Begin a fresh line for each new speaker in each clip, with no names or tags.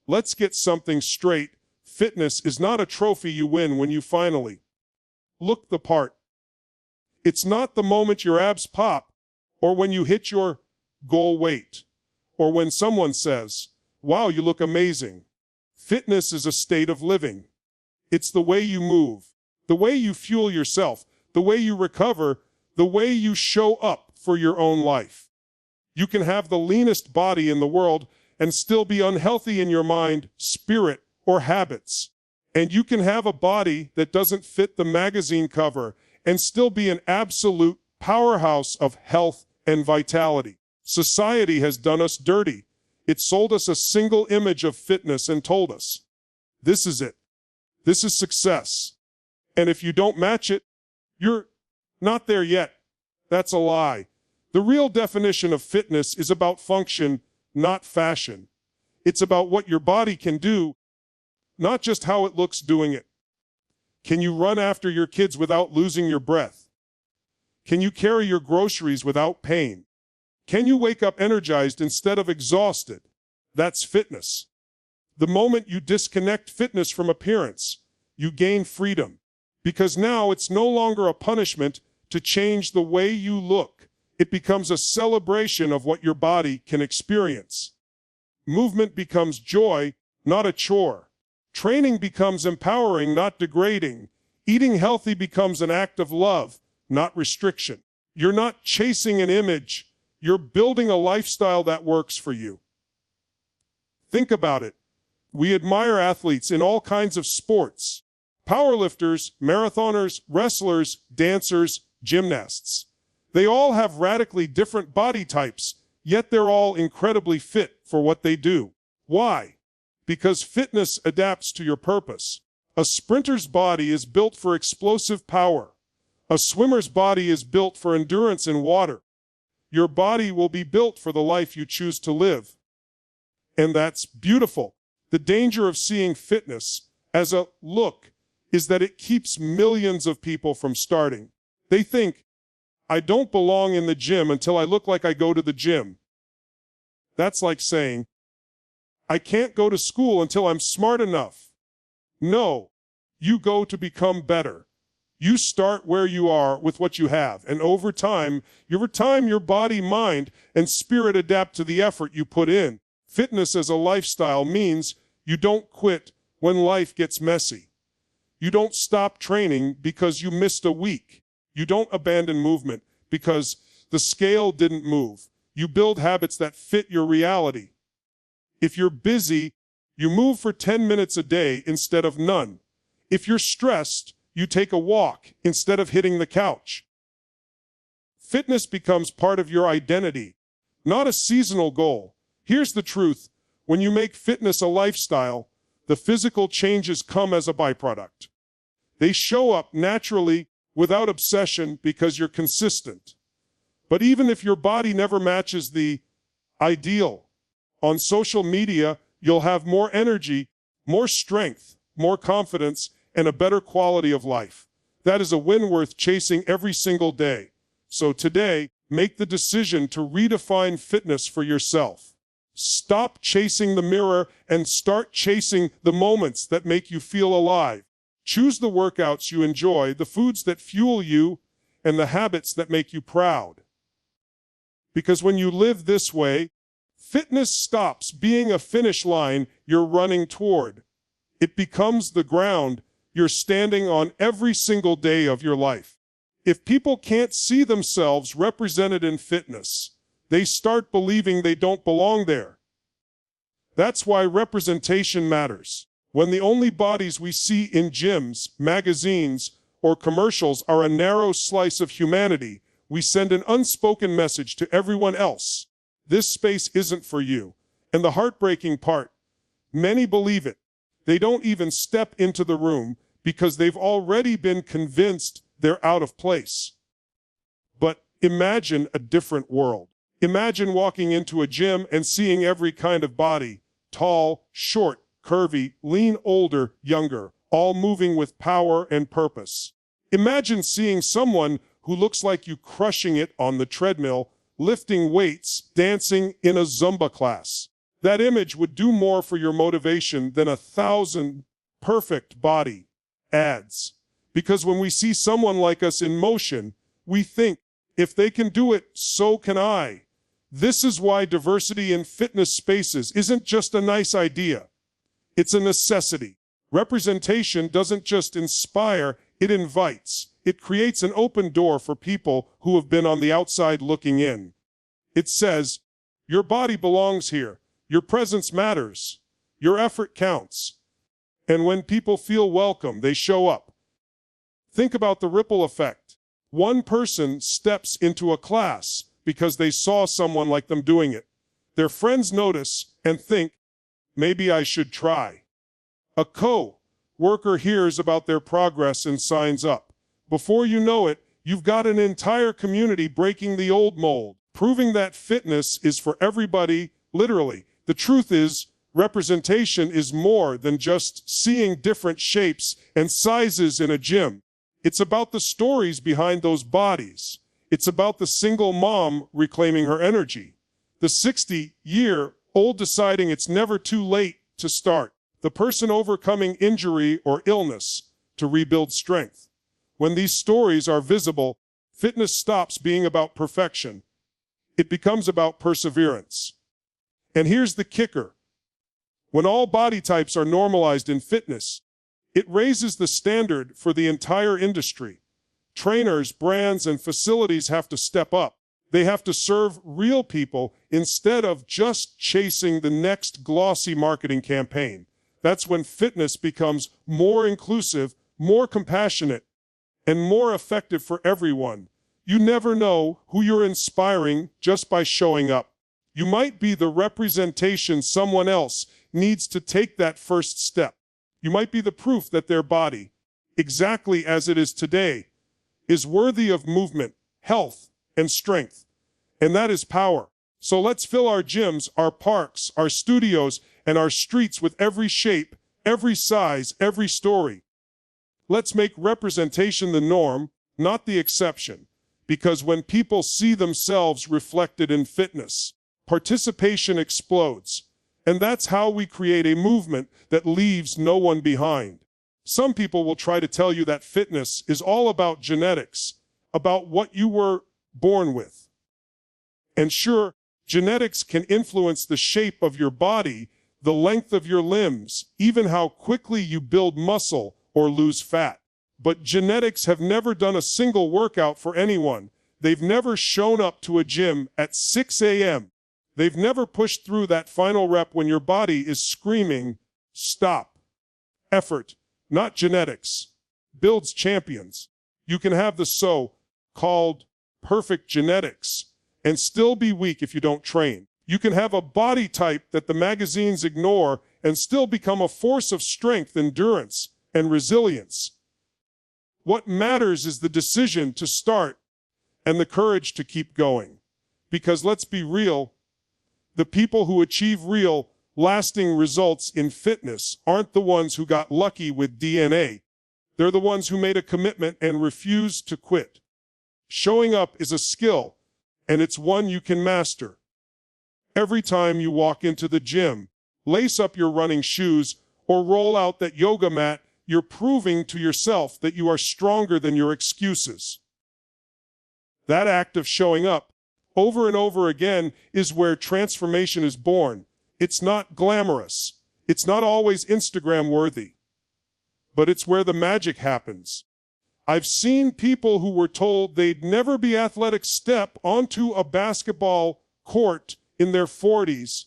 Let's get something straight. Fitness is not a trophy you win when you finally look the part. It's not the moment your abs pop, or when you hit your goal weight, or when someone says, "Wow, you look amazing." Fitness is a state of living. It's the way you move, the way you fuel yourself, the way you recover, the way you show up for your own life. You can have the leanest body in the world and still be unhealthy in your mind, spirit, or habits. And you can have a body that doesn't fit the magazine cover and still be an absolute powerhouse of health and vitality. Society has done us dirty. It sold us a single image of fitness and told us, this is it. This is success. And if you don't match it, you're not there yet. That's a lie. The real definition of fitness is about function, not fashion. It's about what your body can do, not just how it looks doing it. Can you run after your kids without losing your breath? Can you carry your groceries without pain? Can you wake up energized instead of exhausted? That's fitness. The moment you disconnect fitness from appearance, you gain freedom. Because now it's no longer a punishment to change the way you look. It becomes a celebration of what your body can experience. Movement becomes joy, not a chore. Training becomes empowering, not degrading. Eating healthy becomes an act of love, not restriction. You're not chasing an image. You're building a lifestyle that works for you. Think about it. We admire athletes in all kinds of sports. Powerlifters, marathoners, wrestlers, dancers, gymnasts. They all have radically different body types, yet they're all incredibly fit for what they do. Why? Because fitness adapts to your purpose. A sprinter's body is built for explosive power. A swimmer's body is built for endurance in water. Your body will be built for the life you choose to live. And that's beautiful. The danger of seeing fitness as a look is that it keeps millions of people from starting. They think, I don't belong in the gym until I look like I go to the gym. That's like saying, I can't go to school until I'm smart enough. No, you go to become better. You start where you are with what you have, and over time, your body, mind, and spirit adapt to the effort you put in. Fitness as a lifestyle means you don't quit when life gets messy. You don't stop training because you missed a week. You don't abandon movement because the scale didn't move. You build habits that fit your reality. If you're busy, you move for 10 minutes a day instead of none. If you're stressed, you take a walk instead of hitting the couch. Fitness becomes part of your identity, not a seasonal goal. Here's the truth. When you make fitness a lifestyle, the physical changes come as a byproduct. They show up naturally without obsession because you're consistent. But even if your body never matches the ideal, on social media, you'll have more energy, more strength, more confidence, and a better quality of life. That is a win worth chasing every single day. So today, make the decision to redefine fitness for yourself. Stop chasing the mirror and start chasing the moments that make you feel alive. Choose the workouts you enjoy, the foods that fuel you, and the habits that make you proud. Because when you live this way, fitness stops being a finish line you're running toward. It becomes the ground you're standing on every single day of your life. If people can't see themselves represented in fitness, they start believing they don't belong there. That's why representation matters. When the only bodies we see in gyms, magazines, or commercials are a narrow slice of humanity, we send an unspoken message to everyone else. This space isn't for you. And the heartbreaking part, many believe it. They don't even step into the room because they've already been convinced they're out of place. But imagine a different world. Imagine walking into a gym and seeing every kind of body, tall, short, curvy, lean, older, younger, all moving with power and purpose. Imagine seeing someone who looks like you crushing it on the treadmill, lifting weights, dancing in a Zumba class. That image would do more for your motivation than 1,000 perfect body ads. Because when we see someone like us in motion, we think, if they can do it, so can I. This is why diversity in fitness spaces isn't just a nice idea. It's a necessity. Representation doesn't just inspire, it invites. It creates an open door for people who have been on the outside looking in. It says, your body belongs here. Your presence matters. Your effort counts. And when people feel welcome, they show up. Think about the ripple effect. One person steps into a class because they saw someone like them doing it. Their friends notice and think, maybe I should try. A co-worker hears about their progress and signs up. Before you know it, you've got an entire community breaking the old mold, proving that fitness is for everybody, literally. The truth is, representation is more than just seeing different shapes and sizes in a gym. It's about the stories behind those bodies. It's about the single mom reclaiming her energy. The 60-year-old deciding it's never too late to start. The person overcoming injury or illness to rebuild strength. When these stories are visible, fitness stops being about perfection. It becomes about perseverance. And here's the kicker. When all body types are normalized in fitness, it raises the standard for the entire industry. Trainers, brands, and facilities have to step up. They have to serve real people instead of just chasing the next glossy marketing campaign. That's when fitness becomes more inclusive, more compassionate, and more effective for everyone. You never know who you're inspiring just by showing up. You might be the representation someone else needs to take that first step. You might be the proof that their body, exactly as it is today, is worthy of movement, health, and strength. And that is power. So let's fill our gyms, our parks, our studios, and our streets with every shape, every size, every story. Let's make representation the norm, not the exception. Because when people see themselves reflected in fitness, participation explodes. And that's how we create a movement that leaves no one behind. Some people will try to tell you that fitness is all about genetics, about what you were born with. And sure, genetics can influence the shape of your body, the length of your limbs, even how quickly you build muscle or lose fat. But genetics have never done a single workout for anyone. They've never shown up to a gym at 6 a.m. They've never pushed through that final rep when your body is screaming, stop. Effort, not genetics, builds champions. You can have the so-called perfect genetics and still be weak if you don't train. You can have a body type that the magazines ignore and still become a force of strength, endurance, and resilience. What matters is the decision to start and the courage to keep going. Because let's be real, the people who achieve real, lasting results in fitness aren't the ones who got lucky with DNA. They're the ones who made a commitment and refused to quit. Showing up is a skill, and it's one you can master. Every time you walk into the gym, lace up your running shoes, or roll out that yoga mat, you're proving to yourself that you are stronger than your excuses. That act of showing up over and over again is where transformation is born. It's not glamorous. It's not always Instagram worthy. But it's where the magic happens. I've seen people who were told they'd never be athletic step onto a basketball court in their 40s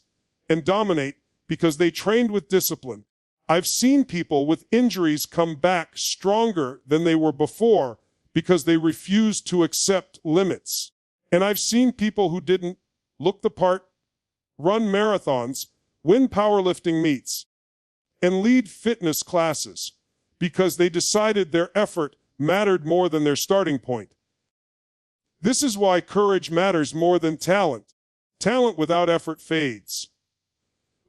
and dominate because they trained with discipline. I've seen people with injuries come back stronger than they were before because they refused to accept limits. And I've seen people who didn't look the part, run marathons, win powerlifting meets, and lead fitness classes because they decided their effort mattered more than their starting point. This is why courage matters more than talent. Talent without effort fades.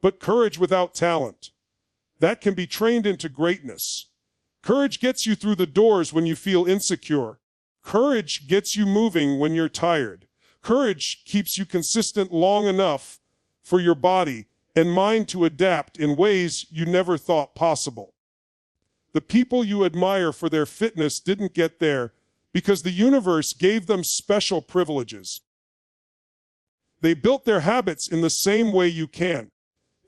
But courage without talent, that can be trained into greatness. Courage gets you through the doors when you feel insecure. Courage gets you moving when you're tired. Courage keeps you consistent long enough for your body and mind to adapt in ways you never thought possible. The people you admire for their fitness didn't get there because the universe gave them special privileges. They built their habits in the same way you can.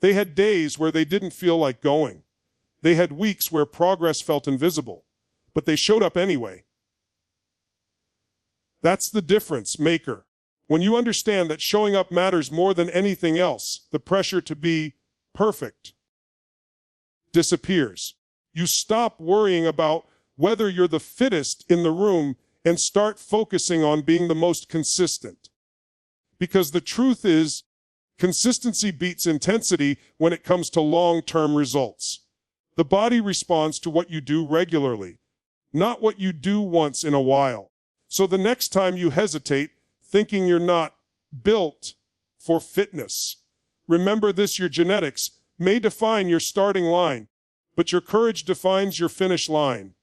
They had days where they didn't feel like going. They had weeks where progress felt invisible, but they showed up anyway. That's the difference maker. When you understand that showing up matters more than anything else, the pressure to be perfect disappears. You stop worrying about whether you're the fittest in the room and start focusing on being the most consistent. Because the truth is, consistency beats intensity when it comes to long-term results. The body responds to what you do regularly, not what you do once in a while. So the next time you hesitate, thinking you're not built for fitness, remember this: your genetics may define your starting line, but your courage defines your finish line.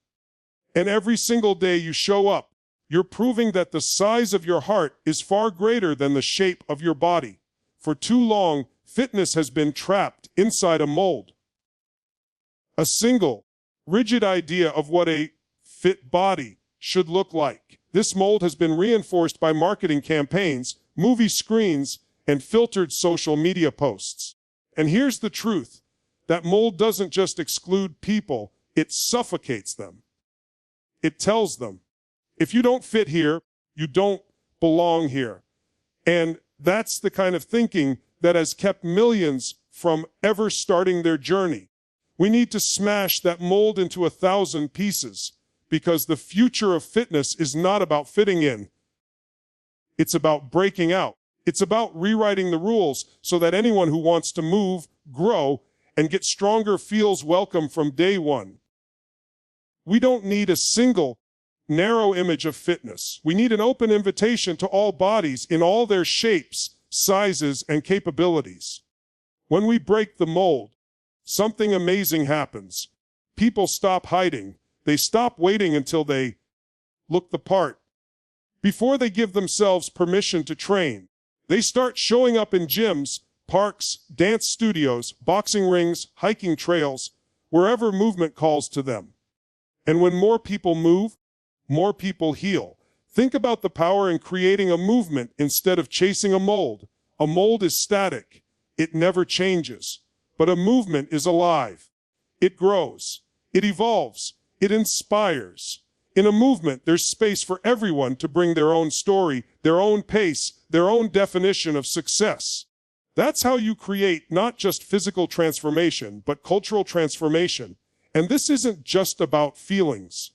And every single day you show up, you're proving that the size of your heart is far greater than the shape of your body. For too long, fitness has been trapped inside a mold. A single, rigid idea of what a fit body should look like. This mold has been reinforced by marketing campaigns, movie screens, and filtered social media posts. And here's the truth: that mold doesn't just exclude people, it suffocates them. It tells them, if you don't fit here, you don't belong here. And that's the kind of thinking that has kept millions from ever starting their journey. We need to smash that mold into 1,000 pieces, because the future of fitness is not about fitting in. It's about breaking out. It's about rewriting the rules so that anyone who wants to move, grow, and get stronger feels welcome from day one. We don't need a single, narrow image of fitness. We need an open invitation to all bodies in all their shapes, sizes, and capabilities. When we break the mold, something amazing happens. People stop hiding. They stop waiting until they look the part. Before they give themselves permission to train, they start showing up in gyms, parks, dance studios, boxing rings, hiking trails, wherever movement calls to them. And when more people move, more people heal. Think about the power in creating a movement instead of chasing a mold. A mold is static. It never changes. But a movement is alive. It grows. It evolves. It inspires. In a movement, there's space for everyone to bring their own story, their own pace, their own definition of success. That's how you create not just physical transformation, but cultural transformation. And this isn't just about feelings.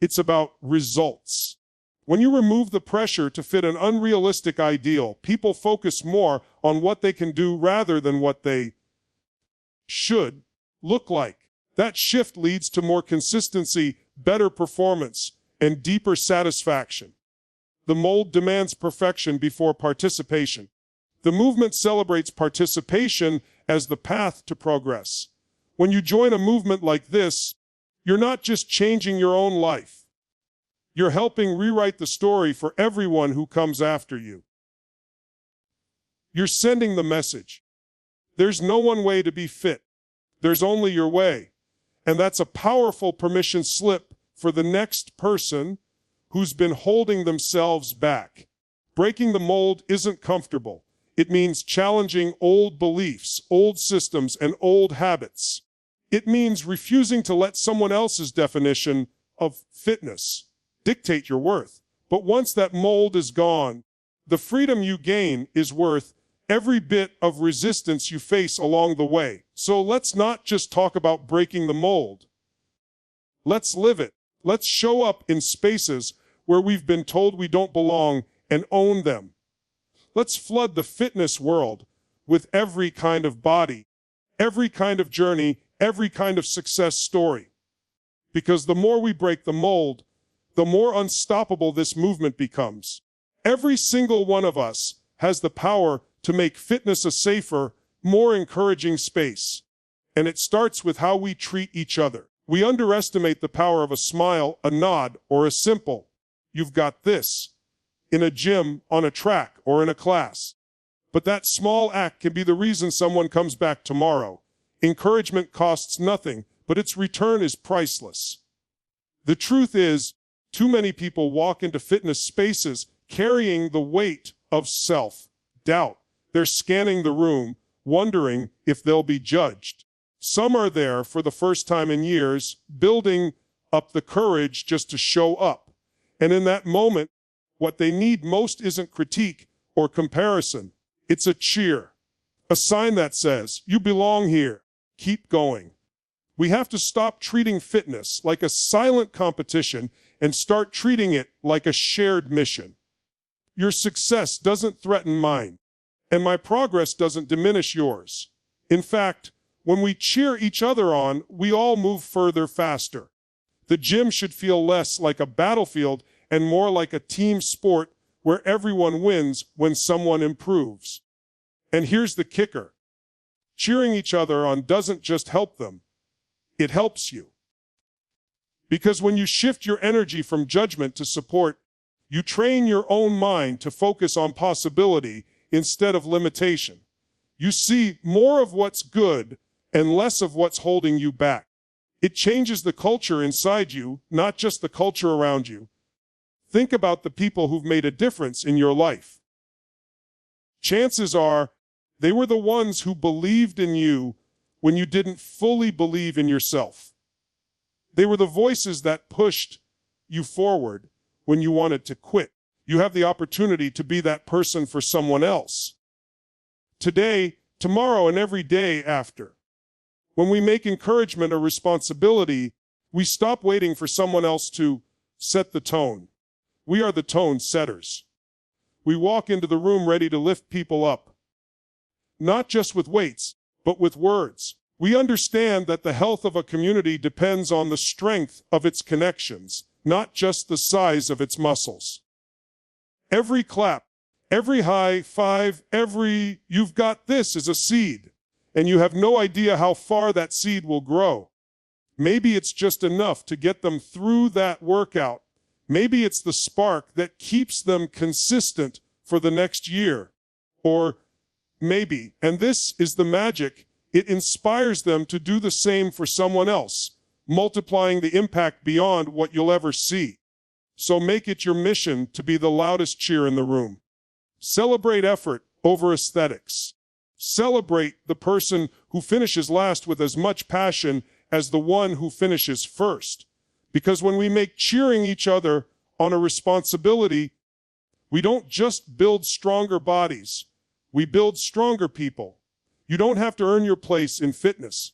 It's about results. When you remove the pressure to fit an unrealistic ideal, people focus more on what they can do rather than what they should look like. That shift leads to more consistency, better performance, and deeper satisfaction. The mold demands perfection before participation. The movement celebrates participation as the path to progress. When you join a movement like this, you're not just changing your own life. You're helping rewrite the story for everyone who comes after you. You're sending the message: there's no one way to be fit. There's only your way. And that's a powerful permission slip for the next person who's been holding themselves back. Breaking the mold isn't comfortable. It means challenging old beliefs, old systems, and old habits. It means refusing to let someone else's definition of fitness dictate your worth. But once that mold is gone, the freedom you gain is worth every bit of resistance you face along the way. So let's not just talk about breaking the mold. Let's live it. Let's show up in spaces where we've been told we don't belong and own them. Let's flood the fitness world with every kind of body, every kind of journey, every kind of success story. Because the more we break the mold, the more unstoppable this movement becomes. Every single one of us has the power to make fitness a safer, more encouraging space. And it starts with how we treat each other. We underestimate the power of a smile, a nod, or a simple "you've got this" in a gym, on a track, or in a class. But that small act can be the reason someone comes back tomorrow. Encouragement costs nothing, but its return is priceless. The truth is, too many people walk into fitness spaces carrying the weight of self-doubt. They're scanning the room, wondering if they'll be judged. Some are there for the first time in years, building up the courage just to show up. And in that moment, what they need most isn't critique or comparison. It's a cheer, a sign that says, "You belong here. Keep going." We have to stop treating fitness like a silent competition and start treating it like a shared mission. Your success doesn't threaten mine, and my progress doesn't diminish yours. In fact, when we cheer each other on, we all move further faster. The gym should feel less like a battlefield and more like a team sport where everyone wins when someone improves. And here's the kicker. Cheering each other on doesn't just help them. It helps you. Because when you shift your energy from judgment to support, you train your own mind to focus on possibility instead of limitation. You see more of what's good and less of what's holding you back. It changes the culture inside you, not just the culture around you. Think about the people who've made a difference in your life. Chances are they were the ones who believed in you when you didn't fully believe in yourself. They were the voices that pushed you forward when you wanted to quit. You have the opportunity to be that person for someone else. Today, tomorrow, and every day after. When we make encouragement a responsibility, we stop waiting for someone else to set the tone. We are the tone setters. We walk into the room ready to lift people up. Not just with weights, but with words. We understand that the health of a community depends on the strength of its connections, not just the size of its muscles. Every clap, every high five, every "you've got this" is a seed, and you have no idea how far that seed will grow. Maybe it's just enough to get them through that workout. Maybe it's the spark that keeps them consistent for the next year. Or maybe, and this is the magic, it inspires them to do the same for someone else, multiplying the impact beyond what you'll ever see. So make it your mission to be the loudest cheer in the room. Celebrate effort over aesthetics. Celebrate the person who finishes last with as much passion as the one who finishes first. Because when we make cheering each other on a responsibility, we don't just build stronger bodies, we build stronger people. You don't have to earn your place in fitness.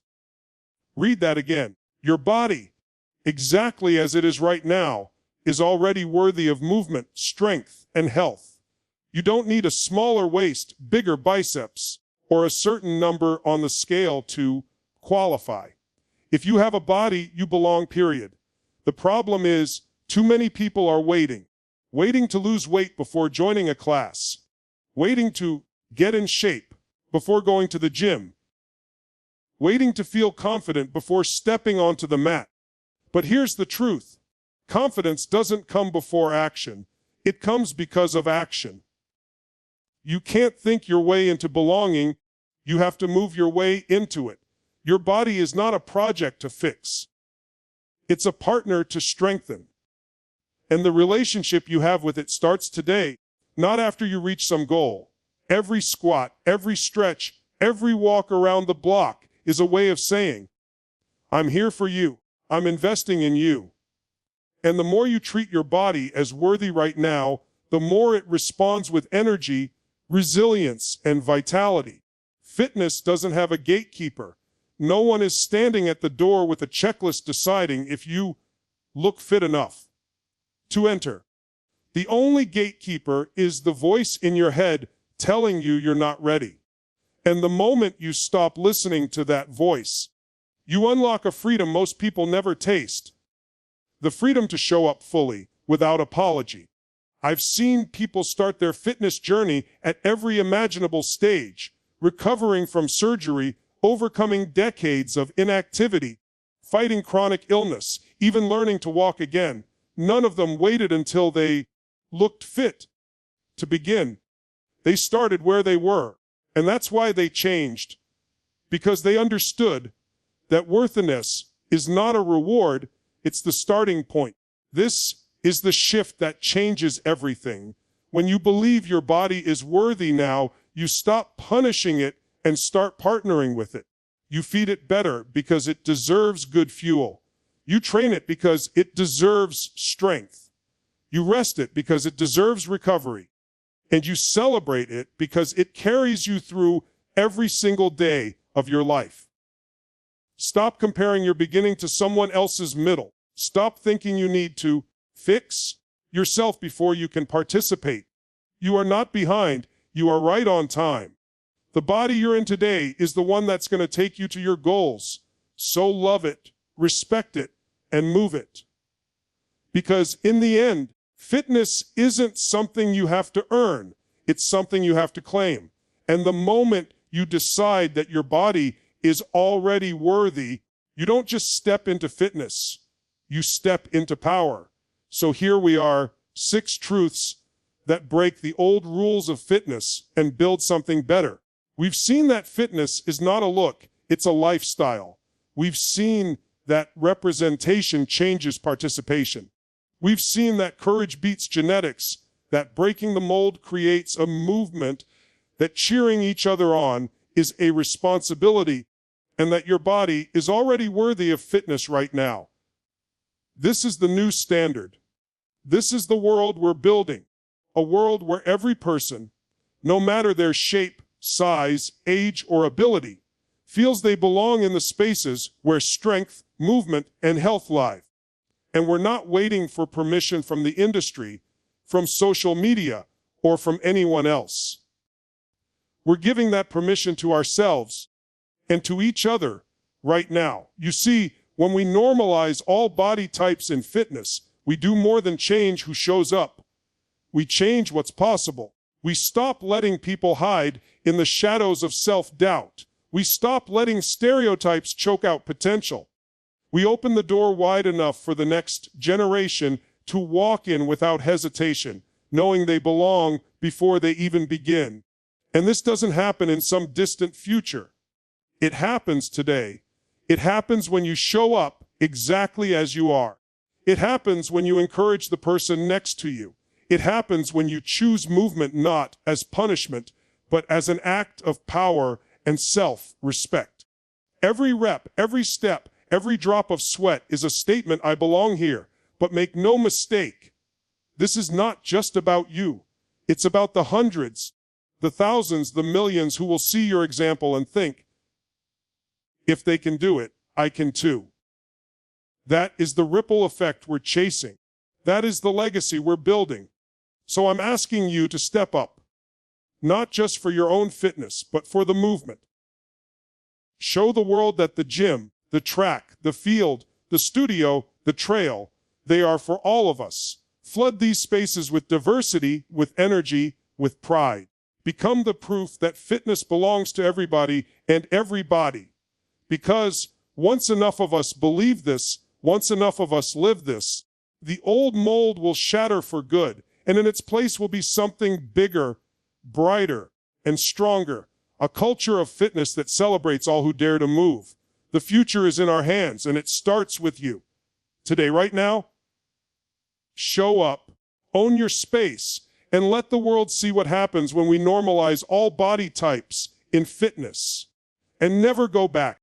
Read that again. Your body, exactly as it is right now, is already worthy of movement, strength, and health. You don't need a smaller waist, bigger biceps, or a certain number on the scale to qualify. If you have a body, you belong, period. The problem is, too many people are waiting to lose weight before joining a class, waiting to get in shape before going to the gym, waiting to feel confident before stepping onto the mat. But here's the truth. Confidence doesn't come before action. It comes because of action. You can't think your way into belonging. You have to move your way into it. Your body is not a project to fix. It's a partner to strengthen. And the relationship you have with it starts today, not after you reach some goal. Every squat, every stretch, every walk around the block is a way of saying, "I'm here for you. I'm investing in you." And the more you treat your body as worthy right now, the more it responds with energy, resilience, and vitality. Fitness doesn't have a gatekeeper. No one is standing at the door with a checklist deciding if you look fit enough to enter. The only gatekeeper is the voice in your head telling you you're not ready. And the moment you stop listening to that voice, you unlock a freedom most people never taste. The freedom to show up fully, without apology. I've seen people start their fitness journey at every imaginable stage, recovering from surgery, overcoming decades of inactivity, fighting chronic illness, even learning to walk again. None of them waited until they looked fit to begin. They started where they were, and that's why they changed, because they understood that worthiness is not a reward, it's the starting point. This is the shift that changes everything. When you believe your body is worthy now, you stop punishing it and start partnering with it. You feed it better because it deserves good fuel. You train it because it deserves strength. You rest it because it deserves recovery. And you celebrate it because it carries you through every single day of your life. Stop comparing your beginning to someone else's middle. Stop thinking you need to fix yourself before you can participate. You are not behind, you are right on time. The body you're in today is the one that's going to take you to your goals. So love it, respect it, and move it. Because in the end, fitness isn't something you have to earn. It's something you have to claim. And the moment you decide that your body is already worthy, you don't just step into fitness. You step into power. So here we are, 6 truths that break the old rules of fitness and build something better. We've seen that fitness is not a look, it's a lifestyle. We've seen that representation changes participation. We've seen that courage beats genetics, that breaking the mold creates a movement, that cheering each other on is a responsibility, and that your body is already worthy of fitness right now. This is the new standard. This is the world we're building, a world where every person, no matter their shape, size, age, or ability, feels they belong in the spaces where strength, movement, and health lie. And we're not waiting for permission from the industry, from social media, or from anyone else. We're giving that permission to ourselves and to each other right now. You see, when we normalize all body types in fitness, we do more than change who shows up. We change what's possible. We stop letting people hide in the shadows of self-doubt. We stop letting stereotypes choke out potential. We open the door wide enough for the next generation to walk in without hesitation, knowing they belong before they even begin. And this doesn't happen in some distant future. It happens today. It happens when you show up exactly as you are. It happens when you encourage the person next to you. It happens when you choose movement not as punishment, but as an act of power and self-respect. Every rep, every step, every drop of sweat is a statement, I belong here. But make no mistake, this is not just about you. It's about the hundreds, the thousands, the millions who will see your example and think, if they can do it, I can too. That is the ripple effect we're chasing. That is the legacy we're building. So I'm asking you to step up, not just for your own fitness, but for the movement. Show the world that the gym, the track, the field, the studio, the trail, they are for all of us. Flood these spaces with diversity, with energy, with pride. Become the proof that fitness belongs to everybody and everybody. Because once enough of us believe this, once enough of us live this, the old mold will shatter for good, and in its place will be something bigger, brighter, and stronger. A culture of fitness that celebrates all who dare to move. The future is in our hands, and it starts with you. Today, right now, show up, own your space, and let the world see what happens when we normalize all body types in fitness. And never go back.